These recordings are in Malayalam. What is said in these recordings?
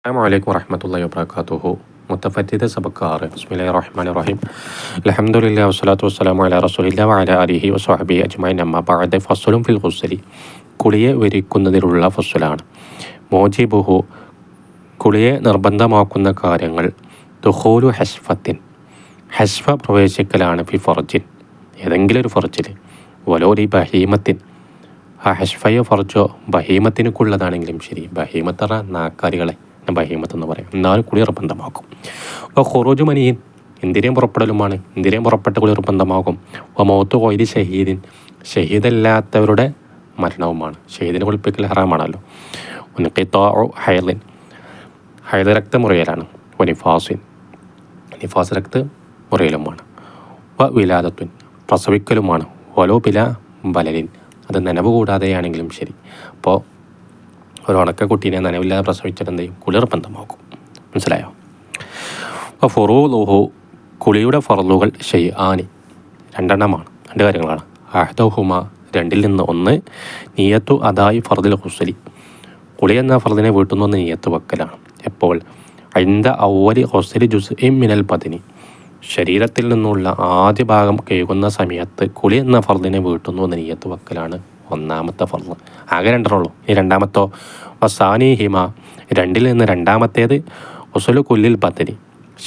അസ്സലാമു വറഹ്മത്തുള്ളാഹി വബറകാതുഹു. മുത്തഫത്തിദ് സബക്കാറ്. ബിസ്മില്ലാഹിർ റഹ്മാനിർ റഹീം. അൽഹംദുലില്ലാഹി വസ്സലാത്തു വസ്സലാമു അലാ റസൂലില്ലാഹി വഅലാ ആലിഹി വസ്വഹ്ബിഹി അജ്മഈൻ. അമ്മാ ബഅദ്. ഫസ്ലുൻ ഫിൽ ഗുസ്ലി. കുളിയെ ഒരുക്കുന്നതിലുള്ള ഫസ്ലാണ്. മോജിബുഹു. കുളിയെ നിർബന്ധമാക്കുന്ന കാര്യങ്ങൾ. ദുഖൂലു ഹസ്ഫത്തിൻ. ഹസ്ഫ പ്രവേശിക്കലാണ്. ഫി ഫർജിൻ. ഏതെങ്കിലും ഒരു ഫർജിൽ. വലോലി ബഹീമത്തിൻ. ആ ഹസ്ഫയോ ഫർജോ ബഹീമത്തിനൊക്കെയുള്ളതാണെങ്കിലും ശരി. ബഹീമത്തറ നാക്കാലികളെ ബഹീമത്ത് എന്ന് പറയും. എന്നാലും കുളി നിർബന്ധമാക്കും. അപ്പോൾ ഖുറൂജു മനിയിൻ. ഇന്ദ്രിയം പുറപ്പെടലുമാണ്. ഇന്ദ്രിയം പുറപ്പെട്ട കുളി നിർബന്ധമാകും. അപ്പോൾ മൗത്തു കൊയ്തി ഷഹീദിൻ. ഷഹീദല്ലാത്തവരുടെ മരണവുമാണ്. ഷഹീദിനെ കുളിപ്പിക്കൽ ഹറാമാണല്ലോ. ഉൻഖിതാഉ ഹൈലിൻ. ഹൈദ രക്ത മുറിയലാണ്. വനിഫാസിൻ. നിഫാസ് രക്ത മുറിയലുമാണ്. വ വിലാദത്തുൻ. പ്രസവിക്കലുമാണ്. വലോ ബില ബലലിൻ. അത് നനവ് കൂടാതെയാണെങ്കിലും ശരി. അപ്പോൾ ഒരു ഉണക്ക കുട്ടീനെ നനവില്ലാതെ പ്രസവിച്ചിട്ട് എന്ത് ചെയ്യും? കുളി നിർബന്ധമാക്കും. മനസ്സിലായോ? അപ്പോൾ ഫുറൂലുഹു. കുളിയുടെ ഫർളുകൾ ഷൈആനി. രണ്ടെണ്ണമാണ്. രണ്ട് കാര്യങ്ങളാണ്. അഹ്ദുഹുമ. രണ്ടിൽ നിന്ന് ഒന്ന്. നിയത്തു അദായി ഫർദിൽ ഹുസ്ലി. കുളി എന്ന ഫർദിനെ വീട്ടുന്ന ഒന്ന് നിയത്ത് വെക്കലാണ്. എപ്പോൾ? ഇൻദ അവ്വലി ഹുസ്ലി ജുസ്ഇൻ മിനൽ ബദനി. ശരീരത്തിൽ നിന്നുള്ള ആദ്യ ഭാഗം കഴുകുന്ന സമയത്ത് കുളി എന്ന ഫർദിനെ വീട്ടുന്നു എന്ന് നിയ്യത്ത് വെക്കലാണ് ഒന്നാമത്തെ ഫർദ്. ആകെ രണ്ടെണ്ണുള്ളൂ. ഈ രണ്ടാമത്തോ വസാനി ഹിമ. രണ്ടിൽ നിന്ന് രണ്ടാമത്തേത് ഉസുലു കുല്ലിൽ ബദനി.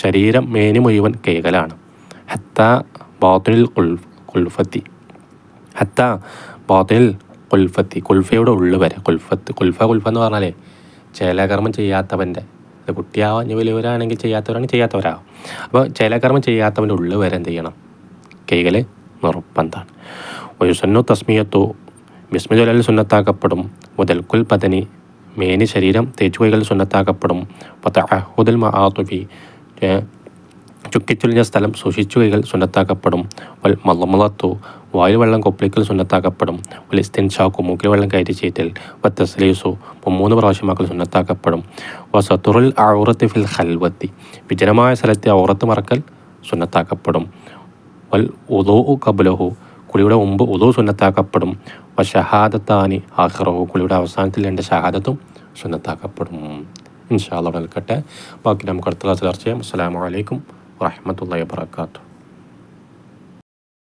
ശരീരം മേനി മുഴുവൻ കൈകലാണ്. ഹത്ത ബാത്തുനിൽ കുൽഫത്തി. ഹത്ത ബാത്തുനിൽ കുൽഫത്തി. കുൽഫയുടെ ഉള്ളു വരെ. കുൽഫ എന്ന് പറഞ്ഞാലേ ചേലാകർമ്മം ചെയ്യാത്തവൻ്റെ. കുട്ടിയാവാൻ ഇനി വലിയവരാണെങ്കിൽ ചെയ്യാത്തവരാകും. അപ്പോൾ ചേലകർമ്മം ചെയ്യാത്തവൻ്റെ ഉള്ളിൽ വരെ എന്ത് ചെയ്യണം? കൈകൾ നിർബന്ധമാണ്. ഒരു സുന്നു തസ്മിയത്തു. ബിസ്മി ചൊല്ലൽ സുന്നത്താക്കപ്പെടും. മുതൽക്കുൽ പതനി. മേനി ശരീരം തേച്ചു കൈകൾ സുന്നത്താക്കപ്പെടും. തഅഹുദുൽ മആതുഫി. ചുക്കിച്ചുളിഞ്ഞ സ്ഥലം സൂക്ഷിച്ചു കൈകൾ സുന്നത്താക്കപ്പെടും. വൽ മളമളത്തു. വായിൽ വെള്ളം കൊപ്പിളിക്കൽ സുന്നത്താക്കപ്പെടും. വൽ ഇസ്തിൻഷാഖു. മൂക്കിൽ വെള്ളം കയറ്റി ചീറ്റൽ. വ തസ്ലീസു. 3 പ്രാവശ്യമാക്കൽ സുന്നത്താക്കപ്പെടും. വ സതുറുൽ ഔറത്തി ഫിൽ ഖൽവത്തി. വിജനമായ സ്ഥലത്തെ ഔറത്ത് മറക്കൽ സുന്നത്താക്കപ്പെടും. വൽ ഉദൂഉ ഖബ്ലഹു. കുളിയുടെ മുമ്പ് ഉദൂ സുന്നത്താക്കപ്പെടും. വ ഷഹാദത്താനി ആഖിറഹു. കുളിയുടെ അവസാനത്തിൽ 2 ഷഹാദത്തും സുന്നത്താക്കപ്പെടും. ഇൻഷാ അല്ലാഹ് അവിടെ നിൽക്കട്ടെ. ബാക്കി നമുക്ക് അടുത്ത ക്ലാസ്സിൽ ചർച്ച ചെയ്യാം. അസ്സലാമു അലൈക്കും വറഹ്മത്തുള്ളാഹി വബറകാതുഹു.